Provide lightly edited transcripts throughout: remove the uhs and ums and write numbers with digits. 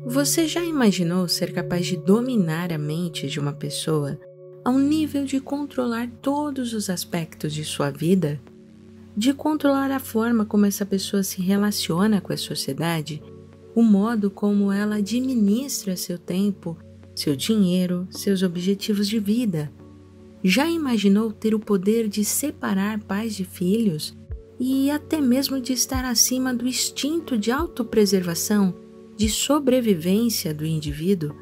Você já imaginou ser capaz de dominar a mente de uma pessoa ao nível de controlar todos os aspectos de sua vida? De controlar a forma como essa pessoa se relaciona com a sociedade, o modo como ela administra seu tempo, seu dinheiro, seus objetivos de vida? Já imaginou ter o poder de separar pais de filhos e até mesmo de estar acima do instinto de autopreservação, de sobrevivência do indivíduo?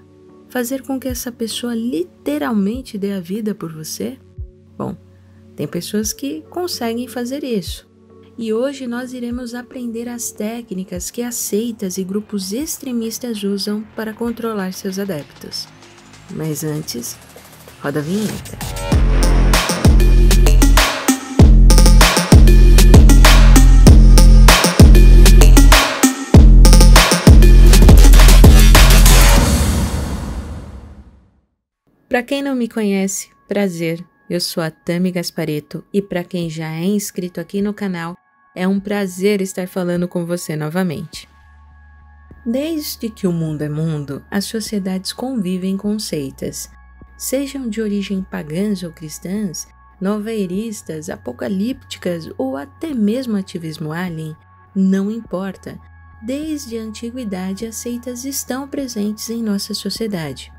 Fazer com que essa pessoa literalmente dê a vida por você? Bom, tem pessoas que conseguem fazer isso. E hoje nós iremos aprender as técnicas que as seitas e grupos extremistas usam para controlar seus adeptos. Mas antes, roda a vinheta. Para quem não me conhece, prazer, eu sou a Tami Gasparetto e para quem já é inscrito aqui no canal, é um prazer estar falando com você novamente. Desde que o mundo é mundo, as sociedades convivem com seitas, sejam de origem pagãs ou cristãs, novaeristas, apocalípticas ou até mesmo ativismo alien, não importa. Desde a antiguidade, as seitas estão presentes em nossa sociedade.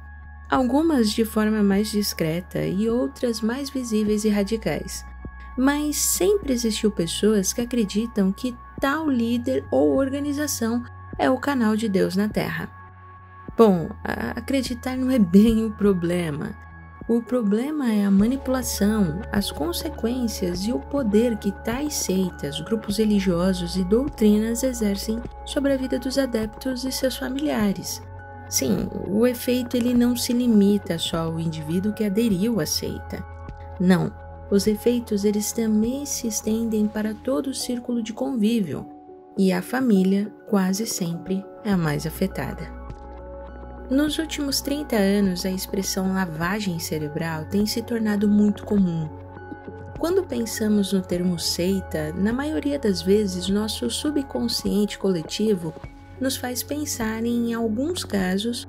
Algumas de forma mais discreta e outras mais visíveis e radicais. Mas sempre existiu pessoas que acreditam que tal líder ou organização é o canal de Deus na Terra. Bom, acreditar não é bem o problema. O problema é a manipulação, as consequências e o poder que tais seitas, grupos religiosos e doutrinas exercem sobre a vida dos adeptos e seus familiares. Sim, o efeito ele não se limita só ao indivíduo que aderiu à seita. Não, os efeitos eles também se estendem para todo o círculo de convívio, e a família quase sempre é a mais afetada. Nos últimos 30 anos, a expressão lavagem cerebral tem se tornado muito comum. Quando pensamos no termo seita, na maioria das vezes nosso subconsciente coletivo nos faz pensar em alguns casos,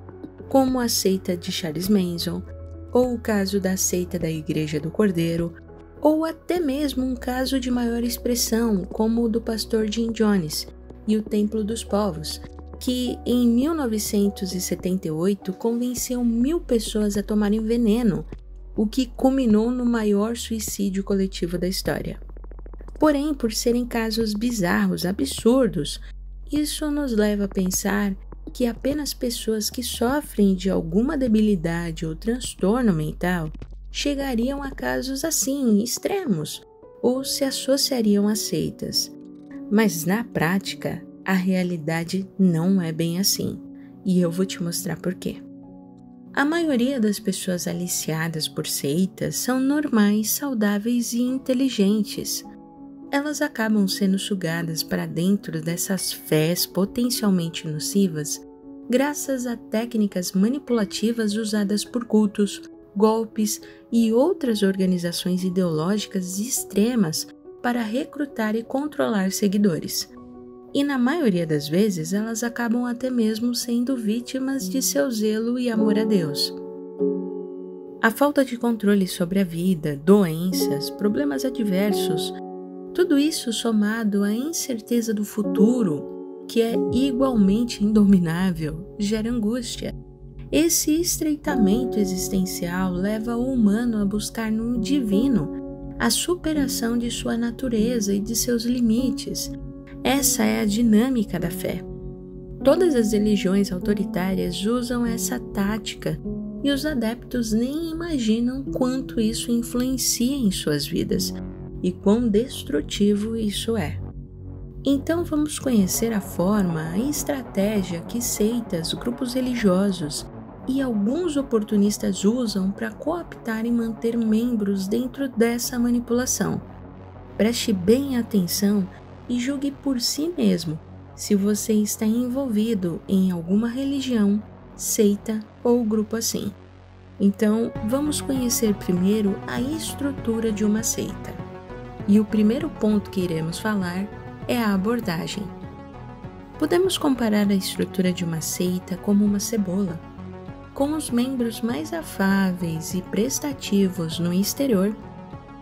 como a seita de Charles Manson, ou o caso da seita da Igreja do Cordeiro, ou até mesmo um caso de maior expressão, como o do pastor Jim Jones e o Templo dos Povos, que em 1978 convenceu 1.000 pessoas a tomarem veneno, o que culminou no maior suicídio coletivo da história. Porém, por serem casos bizarros, absurdos, isso nos leva a pensar que apenas pessoas que sofrem de alguma debilidade ou transtorno mental chegariam a casos assim, extremos, ou se associariam a seitas. Mas na prática, a realidade não é bem assim, e eu vou te mostrar por quê. A maioria das pessoas aliciadas por seitas são normais, saudáveis e inteligentes. Elas acabam sendo sugadas para dentro dessas fés potencialmente nocivas graças a técnicas manipulativas usadas por cultos, golpes e outras organizações ideológicas extremas para recrutar e controlar seguidores. E na maioria das vezes elas acabam até mesmo sendo vítimas de seu zelo e amor a Deus. A falta de controle sobre a vida, doenças, problemas adversos, tudo isso somado à incerteza do futuro, que é igualmente indominável, gera angústia. Esse estreitamento existencial leva o humano a buscar no divino a superação de sua natureza e de seus limites. Essa é a dinâmica da fé. Todas as religiões autoritárias usam essa tática e os adeptos nem imaginam quanto isso influencia em suas vidas e quão destrutivo isso é. Então vamos conhecer a forma e estratégia que seitas, grupos religiosos e alguns oportunistas usam para cooptar e manter membros dentro dessa manipulação. Preste bem atenção e julgue por si mesmo se você está envolvido em alguma religião, seita ou grupo assim. Então vamos conhecer primeiro a estrutura de uma seita. E o primeiro ponto que iremos falar é a abordagem. Podemos comparar a estrutura de uma seita como uma cebola, com os membros mais afáveis e prestativos no exterior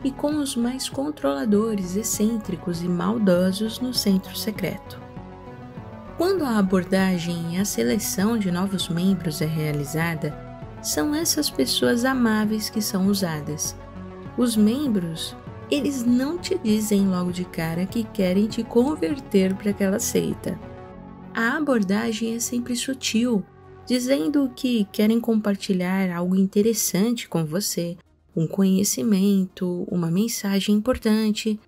e com os mais controladores, excêntricos e maldosos no centro secreto. Quando a abordagem e a seleção de novos membros é realizada, são essas pessoas amáveis que são usadas. Os membros, eles não te dizem logo de cara que querem te converter para aquela seita. A abordagem é sempre sutil, dizendo que querem compartilhar algo interessante com você, um conhecimento, uma mensagem importante.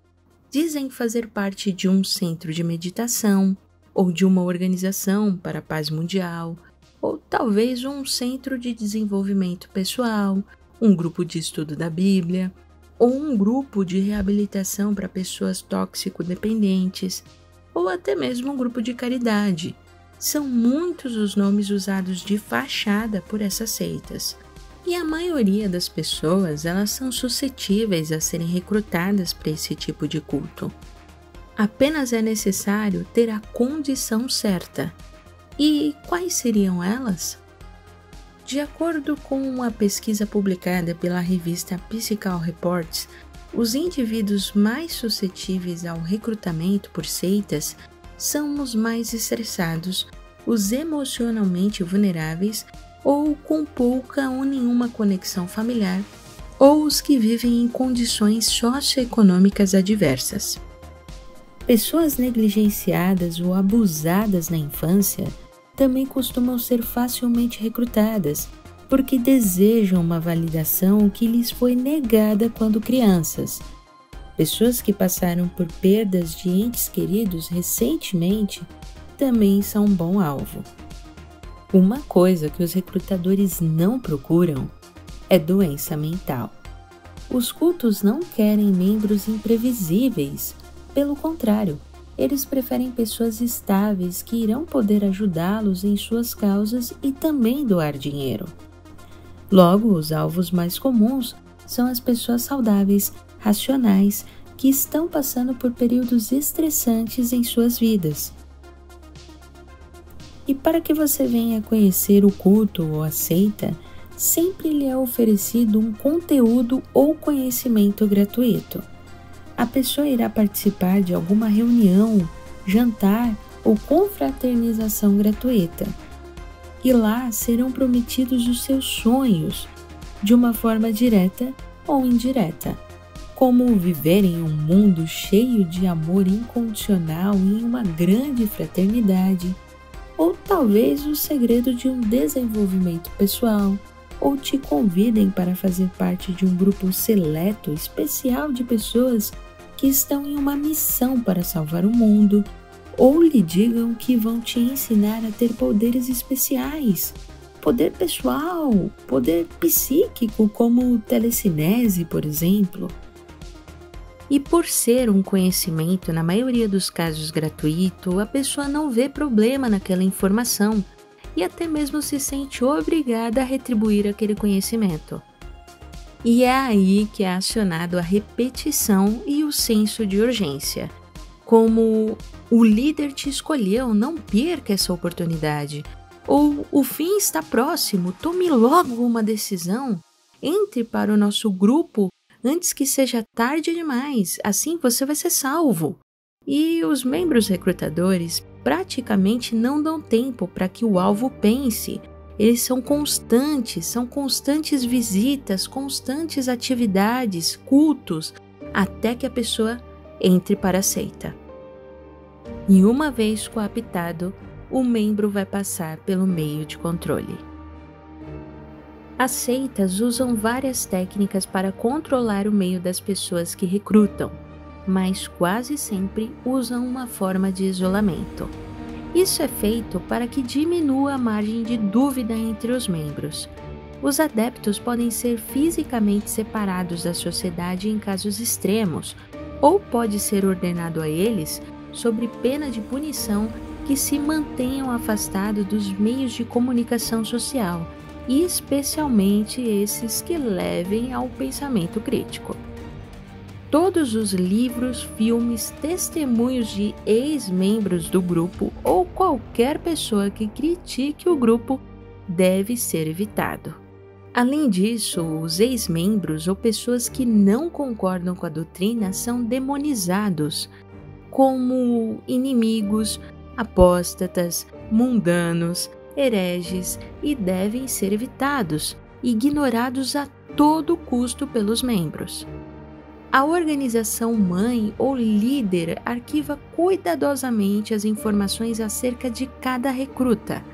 Dizem fazer parte de um centro de meditação, ou de uma organização para a paz mundial, ou talvez um centro de desenvolvimento pessoal, um grupo de estudo da Bíblia, ou um grupo de reabilitação para pessoas tóxico-dependentes, ou até mesmo um grupo de caridade. São muitos os nomes usados de fachada por essas seitas. E a maioria das pessoas, elas são suscetíveis a serem recrutadas para esse tipo de culto. Apenas é necessário ter a condição certa. E quais seriam elas? De acordo com uma pesquisa publicada pela revista Psychal Reports, os indivíduos mais suscetíveis ao recrutamento por seitas são os mais estressados, os emocionalmente vulneráveis ou com pouca ou nenhuma conexão familiar, ou os que vivem em condições socioeconômicas adversas. Pessoas negligenciadas ou abusadas na infância também costumam ser facilmente recrutadas, porque desejam uma validação que lhes foi negada quando crianças. Pessoas que passaram por perdas de entes queridos recentemente também são um bom alvo. Uma coisa que os recrutadores não procuram é doença mental. Os cultos não querem membros imprevisíveis, pelo contrário, eles preferem pessoas estáveis que irão poder ajudá-los em suas causas e também doar dinheiro. Logo, os alvos mais comuns são as pessoas saudáveis, racionais, que estão passando por períodos estressantes em suas vidas. E para que você venha conhecer o culto ou a seita, sempre lhe é oferecido um conteúdo ou conhecimento gratuito. A pessoa irá participar de alguma reunião, jantar ou confraternização gratuita. E lá serão prometidos os seus sonhos, de uma forma direta ou indireta, como viver em um mundo cheio de amor incondicional e em uma grande fraternidade, ou talvez o segredo de um desenvolvimento pessoal, ou te convidem para fazer parte de um grupo seleto, especial de pessoas que estão em uma missão para salvar o mundo, ou lhe digam que vão te ensinar a ter poderes especiais, poder pessoal, poder psíquico como telecinese, por exemplo. E por ser um conhecimento, na maioria dos casos gratuito, a pessoa não vê problema naquela informação e até mesmo se sente obrigada a retribuir aquele conhecimento. E é aí que é acionado a repetição e o senso de urgência. Como o líder te escolheu, não perca essa oportunidade. Ou o fim está próximo, tome logo uma decisão. Entre para o nosso grupo antes que seja tarde demais, assim você vai ser salvo. E os membros recrutadores praticamente não dão tempo para que o alvo pense. Eles são constantes visitas, constantes atividades, cultos, até que a pessoa entre para a seita. E uma vez coaptado, o membro vai passar pelo meio de controle. As seitas usam várias técnicas para controlar o meio das pessoas que recrutam, mas quase sempre usam uma forma de isolamento. Isso é feito para que diminua a margem de dúvida entre os membros. Os adeptos podem ser fisicamente separados da sociedade em casos extremos, ou pode ser ordenado a eles, sob pena de punição, que se mantenham afastados dos meios de comunicação social, e especialmente esses que levem ao pensamento crítico. todos os livros, filmes, testemunhos de ex-membros do grupo ou qualquer pessoa que critique o grupo deve ser evitado. Além disso, os ex-membros ou pessoas que não concordam com a doutrina são demonizados como inimigos, apóstatas, mundanos, hereges e devem ser evitados, ignorados a todo custo pelos membros. A organização mãe ou líder arquiva cuidadosamente as informações acerca de cada recruta.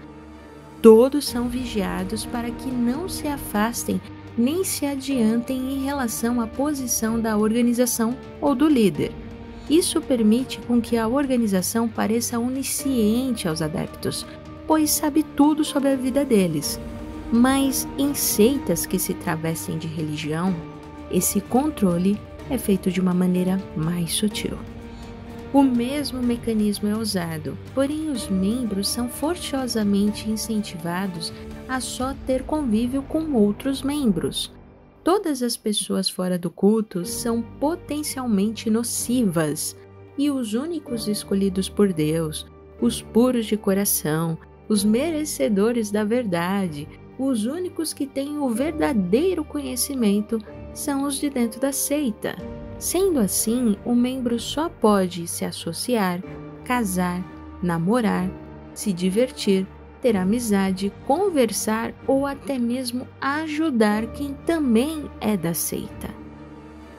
Todos são vigiados para que não se afastem nem se adiantem em relação à posição da organização ou do líder. Isso permite com que a organização pareça onisciente aos adeptos, pois sabe tudo sobre a vida deles. Mas em seitas que se travestem de religião, esse controle é feito de uma maneira mais sutil. O mesmo mecanismo é usado, porém os membros são forçosamente incentivados a só ter convívio com outros membros. Todas as pessoas fora do culto são potencialmente nocivas, e os únicos escolhidos por Deus, os puros de coração, os merecedores da verdade, os únicos que têm o verdadeiro conhecimento são os de dentro da seita. Sendo assim, o membro só pode se associar, casar, namorar, se divertir, ter amizade, conversar ou até mesmo ajudar quem também é da seita.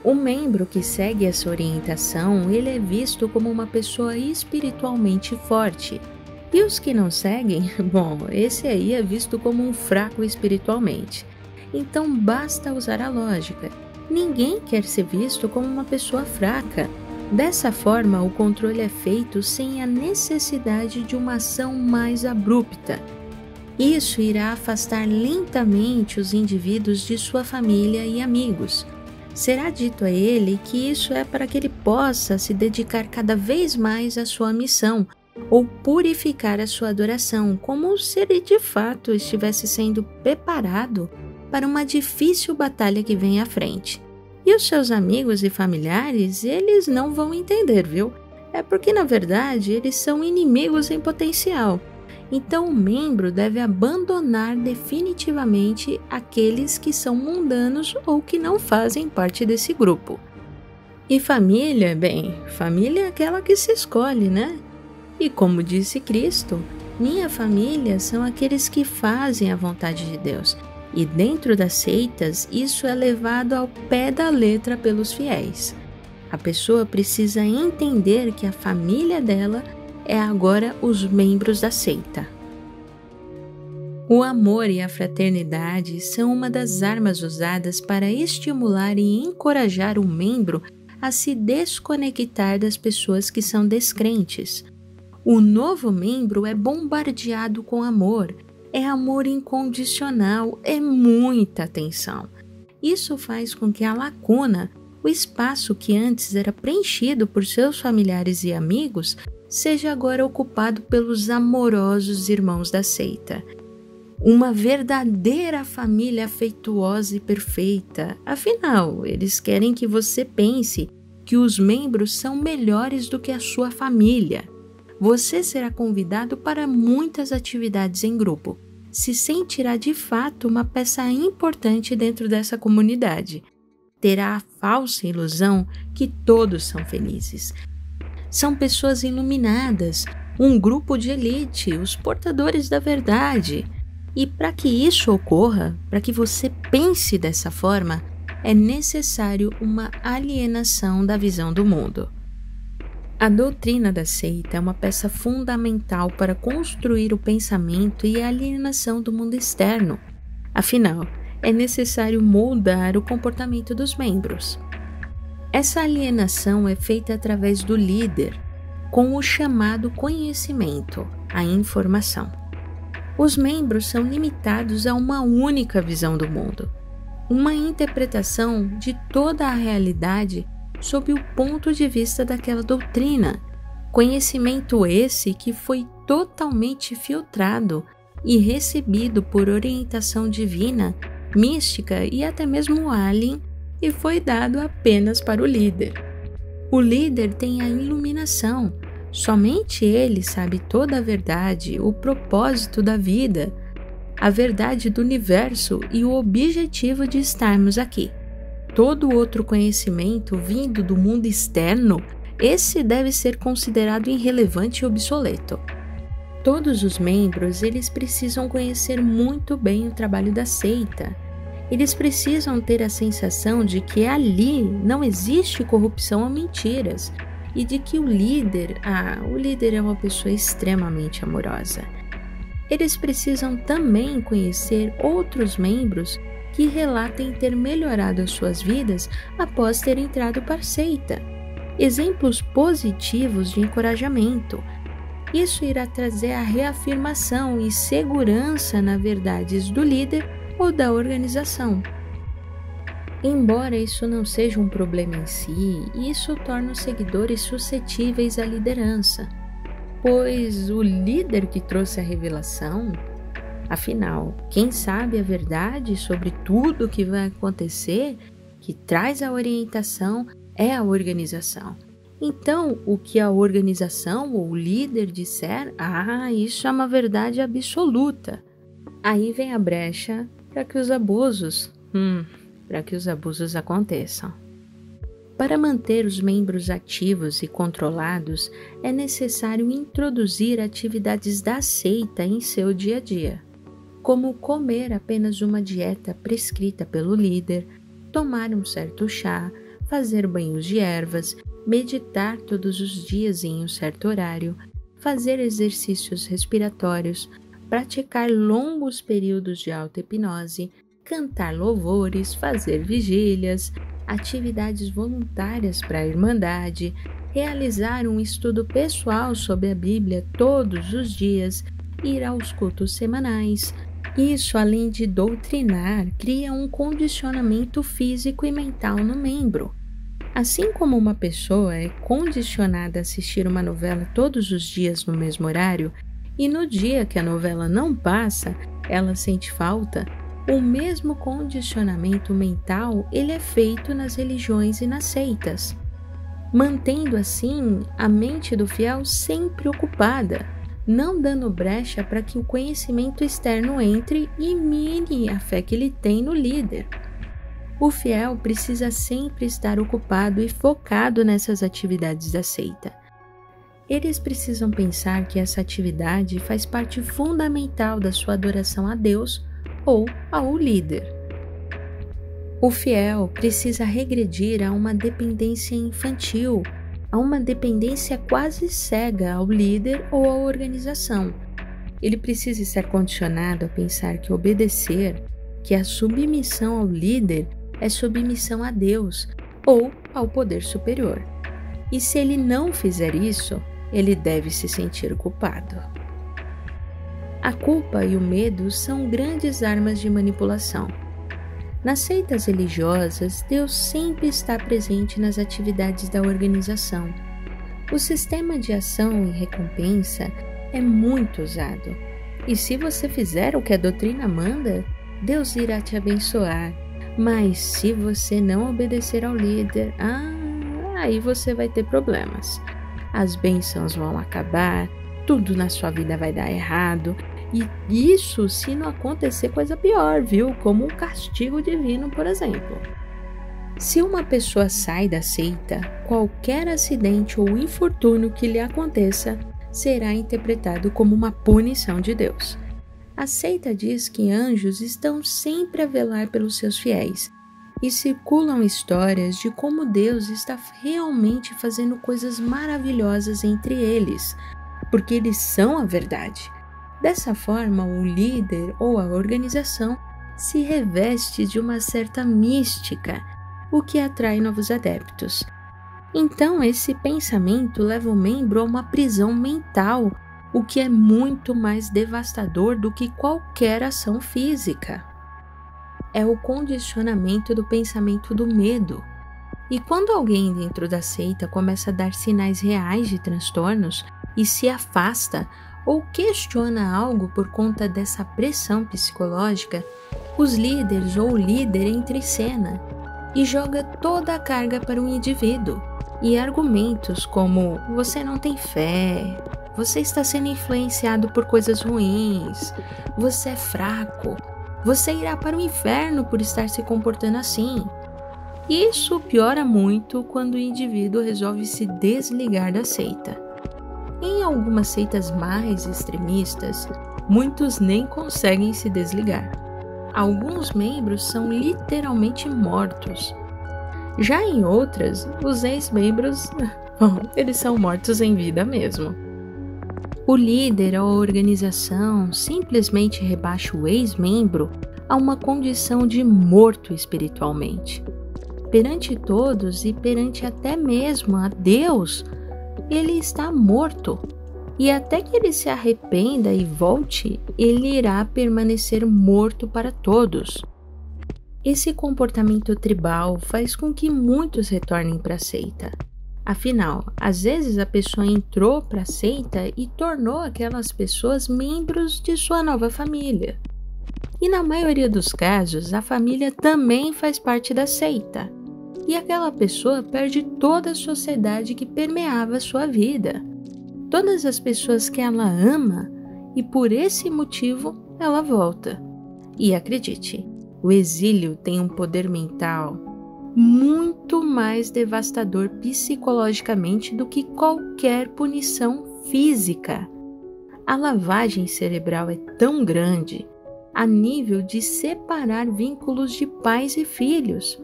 O membro que segue essa orientação, ele é visto como uma pessoa espiritualmente forte. E os que não seguem, bom, esse aí é visto como um fraco espiritualmente. Então basta usar a lógica. Ninguém quer ser visto como uma pessoa fraca. Dessa forma, o controle é feito sem a necessidade de uma ação mais abrupta. Isso irá afastar lentamente os indivíduos de sua família e amigos. Será dito a ele que isso é para que ele possa se dedicar cada vez mais à sua missão, ou purificar a sua adoração, como se ele de fato estivesse sendo preparado para uma difícil batalha que vem à frente. E os seus amigos e familiares, eles não vão entender, viu? É porque, na verdade, eles são inimigos em potencial. Então, o membro deve abandonar definitivamente aqueles que são mundanos ou que não fazem parte desse grupo. E família, bem, família é aquela que se escolhe, né? E como disse Cristo, minha família são aqueles que fazem a vontade de Deus. E dentro das seitas, isso é levado ao pé da letra pelos fiéis. A pessoa precisa entender que a família dela é agora os membros da seita. O amor e a fraternidade são uma das armas usadas para estimular e encorajar o membro a se desconectar das pessoas que são descrentes. O novo membro é bombardeado com amor. É amor incondicional, é muita atenção. Isso faz com que a lacuna, o espaço que antes era preenchido por seus familiares e amigos, seja agora ocupado pelos amorosos irmãos da seita. Uma verdadeira família afetuosa e perfeita. Afinal, eles querem que você pense que os membros são melhores do que a sua família. Você será convidado para muitas atividades em grupo. Se sentirá de fato uma peça importante dentro dessa comunidade. Terá a falsa ilusão que todos são felizes. São pessoas iluminadas, um grupo de elite, os portadores da verdade. E para que isso ocorra, para que você pense dessa forma, é necessário uma alienação da visão do mundo. A doutrina da seita é uma peça fundamental para construir o pensamento e a alienação do mundo externo. Afinal, é necessário moldar o comportamento dos membros. Essa alienação é feita através do líder, com o chamado conhecimento, a informação. Os membros são limitados a uma única visão do mundo, uma interpretação de toda a realidade sob o ponto de vista daquela doutrina, conhecimento esse que foi totalmente filtrado e recebido por orientação divina, mística e até mesmo alien, e foi dado apenas para o líder. O líder tem a iluminação. Somente ele sabe toda a verdade, o propósito da vida, a verdade do universo e o objetivo de estarmos aqui. Todo outro conhecimento vindo do mundo externo, esse deve ser considerado irrelevante e obsoleto. Todos os membros, eles precisam conhecer muito bem o trabalho da seita. Eles precisam ter a sensação de que ali não existe corrupção ou mentiras e de que o líder é uma pessoa extremamente amorosa. Eles precisam também conhecer outros membros que relatem ter melhorado as suas vidas após ter entrado para a seita. Exemplos positivos de encorajamento. Isso irá trazer a reafirmação e segurança nas verdades do líder ou da organização. Embora isso não seja um problema em si, isso torna os seguidores suscetíveis à liderança, pois o líder que trouxe a revelação, afinal, quem sabe a verdade sobre tudo o que vai acontecer, que traz a orientação, é a organização. Então, o que a organização ou o líder disser, isso é uma verdade absoluta. Aí vem a brecha para que os abusos aconteçam. Para manter os membros ativos e controlados, é necessário introduzir atividades da seita em seu dia a dia, como comer apenas uma dieta prescrita pelo líder, tomar um certo chá, fazer banhos de ervas, meditar todos os dias em um certo horário, fazer exercícios respiratórios, praticar longos períodos de auto-hipnose, cantar louvores, fazer vigílias, atividades voluntárias para a Irmandade, realizar um estudo pessoal sobre a Bíblia todos os dias, ir aos cultos semanais. Isso, além de doutrinar, cria um condicionamento físico e mental no membro. Assim como uma pessoa é condicionada a assistir uma novela todos os dias no mesmo horário, e no dia que a novela não passa, ela sente falta, o mesmo condicionamento mental ele é feito nas religiões e nas seitas, mantendo assim a mente do fiel sempre ocupada, não dando brecha para que o conhecimento externo entre e mine a fé que ele tem no líder. O fiel precisa sempre estar ocupado e focado nessas atividades da seita. Eles precisam pensar que essa atividade faz parte fundamental da sua adoração a Deus ou ao líder. O fiel precisa regredir a uma dependência infantil, a uma dependência quase cega ao líder ou à organização. Ele precisa estar condicionado a pensar que obedecer, que a submissão ao líder é submissão a Deus ou ao poder superior. E se ele não fizer isso, ele deve se sentir culpado. A culpa e o medo são grandes armas de manipulação. Nas seitas religiosas, Deus sempre está presente nas atividades da organização. O sistema de ação e recompensa é muito usado. E se você fizer o que a doutrina manda, Deus irá te abençoar. Mas se você não obedecer ao líder, aí você vai ter problemas. As bênçãos vão acabar, tudo na sua vida vai dar errado. E isso se não acontecer coisa pior, viu? Como um castigo divino, por exemplo. Se uma pessoa sai da seita, qualquer acidente ou infortúnio que lhe aconteça será interpretado como uma punição de Deus. A seita diz que anjos estão sempre a velar pelos seus fiéis e circulam histórias de como Deus está realmente fazendo coisas maravilhosas entre eles, porque eles são a verdade. Dessa forma, o líder ou a organização se reveste de uma certa mística, o que atrai novos adeptos. Então, esse pensamento leva o membro a uma prisão mental, o que é muito mais devastador do que qualquer ação física. É o condicionamento do pensamento do medo. E quando alguém dentro da seita começa a dar sinais reais de transtornos e se afasta ou questiona algo por conta dessa pressão psicológica, os líderes ou o líder entra em cena. e joga toda a carga para o indivíduo. E argumentos como você não tem fé, você está sendo influenciado por coisas ruins, você é fraco, você irá para o inferno por estar se comportando assim. Isso piora muito quando o indivíduo resolve se desligar da seita. Em algumas seitas mais extremistas, muitos nem conseguem se desligar. Alguns membros são literalmente mortos. Já em outras, os ex-membros, eles são mortos em vida mesmo. O líder ou a organização simplesmente rebaixa o ex-membro a uma condição de morto espiritualmente. Perante todos e perante até mesmo a Deus, ele está morto. E até que ele se arrependa e volte, ele irá permanecer morto para todos. Esse comportamento tribal faz com que muitos retornem para a seita. Afinal, às vezes a pessoa entrou para a seita e tornou aquelas pessoas membros de sua nova família. E na maioria dos casos, a família também faz parte da seita. E aquela pessoa perde toda a sociedade que permeava a sua vida. Todas as pessoas que ela ama, e por esse motivo ela volta. E acredite, o exílio tem um poder mental muito mais devastador psicologicamente do que qualquer punição física. A lavagem cerebral é tão grande a nível de separar vínculos de pais e filhos.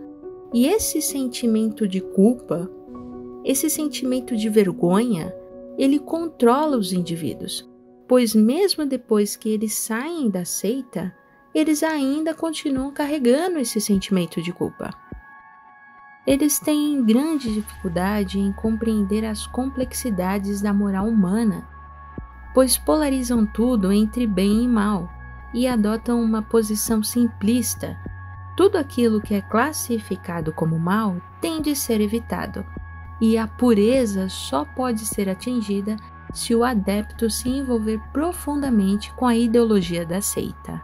E esse sentimento de culpa, esse sentimento de vergonha, ele controla os indivíduos, pois mesmo depois que eles saem da seita, eles ainda continuam carregando esse sentimento de culpa. Eles têm grande dificuldade em compreender as complexidades da moral humana, pois polarizam tudo entre bem e mal e adotam uma posição simplista. Tudo aquilo que é classificado como mal tem de ser evitado, e a pureza só pode ser atingida se o adepto se envolver profundamente com a ideologia da seita.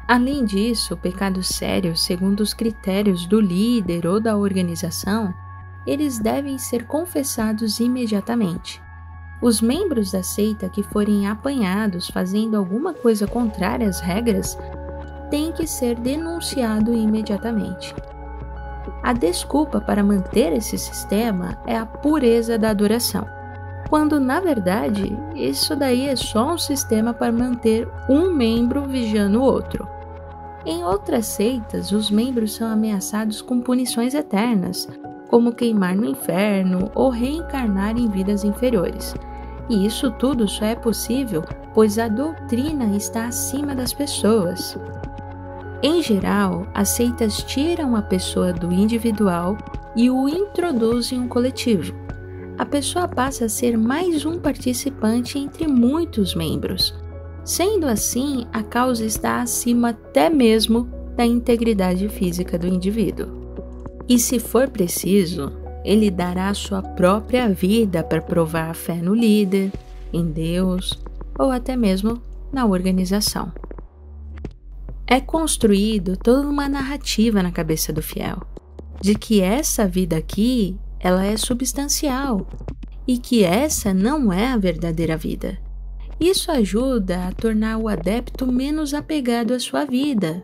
Além disso, pecados sérios, segundo os critérios do líder ou da organização, eles devem ser confessados imediatamente. Os membros da seita que forem apanhados fazendo alguma coisa contrária às regras têm que ser denunciados imediatamente. A desculpa para manter esse sistema é a pureza da adoração, quando na verdade isso daí é só um sistema para manter um membro vigiando o outro. Em outras seitas, os membros são ameaçados com punições eternas, como queimar no inferno ou reencarnar em vidas inferiores. E isso tudo só é possível pois a doutrina está acima das pessoas. Em geral, as seitas tiram a pessoa do individual e o introduzem em um coletivo. A pessoa passa a ser mais um participante entre muitos membros. Sendo assim, a causa está acima até mesmo da integridade física do indivíduo. E se for preciso, ele dará a sua própria vida para provar a fé no líder, em Deus ou até mesmo na organização. É construído toda uma narrativa na cabeça do fiel, de que essa vida aqui, ela é substancial e que essa não é a verdadeira vida. Isso ajuda a tornar o adepto menos apegado à sua vida,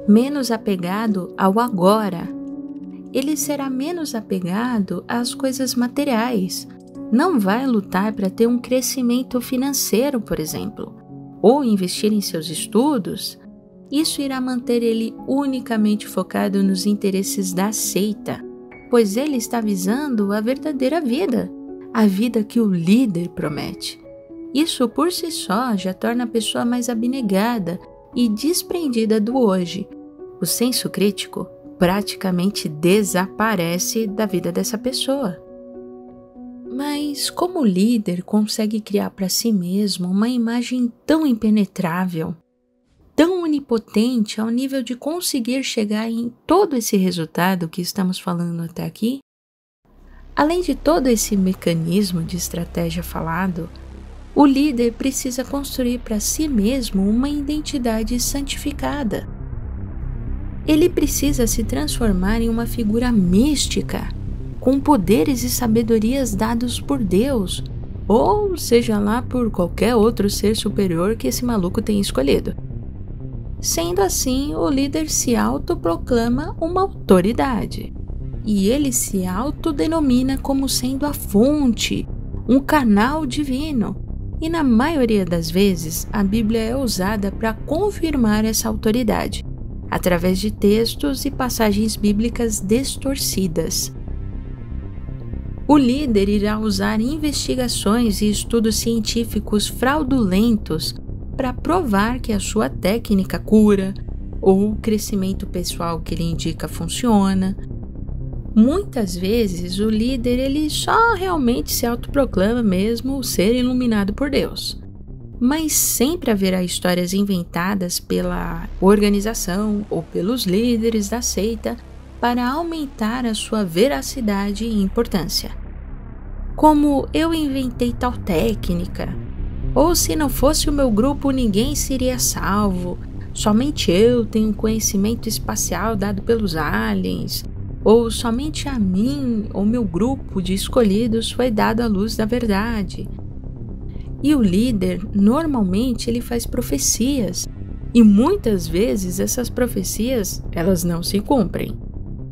menos apegado ao agora. Ele será menos apegado às coisas materiais. Não vai lutar para ter um crescimento financeiro, por exemplo, ou investir em seus estudos. Isso irá manter ele unicamente focado nos interesses da seita, pois ele está visando a verdadeira vida, a vida que o líder promete. Isso por si só já torna a pessoa mais abnegada e desprendida do hoje. O senso crítico praticamente desaparece da vida dessa pessoa. Mas como o líder consegue criar para si mesmo uma imagem tão impenetrável, tão onipotente ao nível de conseguir chegar em todo esse resultado que estamos falando até aqui? Além de todo esse mecanismo de estratégia falado, o líder precisa construir para si mesmo uma identidade santificada. Ele precisa se transformar em uma figura mística, com poderes e sabedorias dados por Deus, ou seja lá por qualquer outro ser superior que esse maluco tenha escolhido. Sendo assim, o líder se autoproclama uma autoridade, e ele se autodenomina como sendo a fonte, um canal divino, e na maioria das vezes a Bíblia é usada para confirmar essa autoridade, através de textos e passagens bíblicas distorcidas. O líder irá usar investigações e estudos científicos fraudulentos para provar que a sua técnica cura ou o crescimento pessoal que ele indica funciona. Muitas vezes o líder ele só realmente se autoproclama mesmo ser iluminado por Deus. Mas sempre haverá histórias inventadas pela organização ou pelos líderes da seita para aumentar a sua veracidade e importância. Como eu inventei tal técnica, ou se não fosse o meu grupo ninguém seria salvo, somente eu tenho conhecimento espacial dado pelos aliens, ou somente a mim ou meu grupo de escolhidos foi dado a luz da verdade. E o líder, normalmente, ele faz profecias, e muitas vezes essas profecias, elas não se cumprem.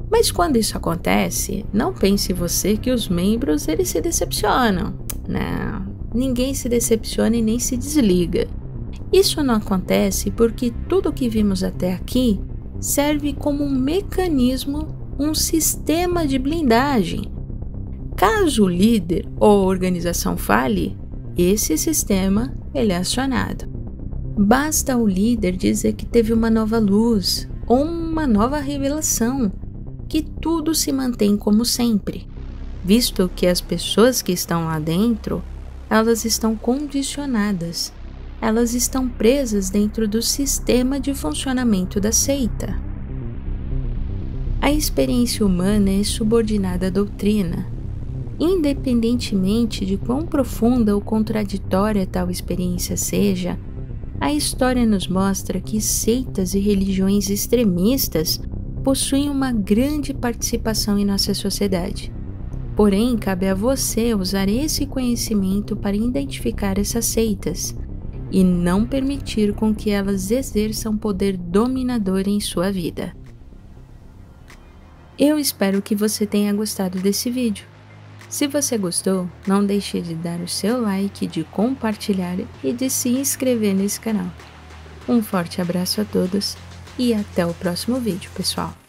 Mas quando isso acontece, não pense você que os membros eles se decepcionam. Não, ninguém se decepciona e nem se desliga. Isso não acontece porque tudo o que vimos até aqui serve como um mecanismo, um sistema de blindagem. Caso o líder ou a organização falhe, esse sistema ele é acionado. Basta o líder dizer que teve uma nova luz ou uma nova revelação, que tudo se mantém como sempre, visto que as pessoas que estão lá dentro, elas estão condicionadas, elas estão presas dentro do sistema de funcionamento da seita. A experiência humana é subordinada à doutrina. Independentemente de quão profunda ou contraditória tal experiência seja, a história nos mostra que seitas e religiões extremistas possuem uma grande participação em nossa sociedade. Porém, cabe a você usar esse conhecimento para identificar essas seitas e não permitir com que elas exerçam poder dominador em sua vida. Eu espero que você tenha gostado desse vídeo. Se você gostou, não deixe de dar o seu like, de compartilhar e de se inscrever nesse canal. Um forte abraço a todos e até o próximo vídeo, pessoal!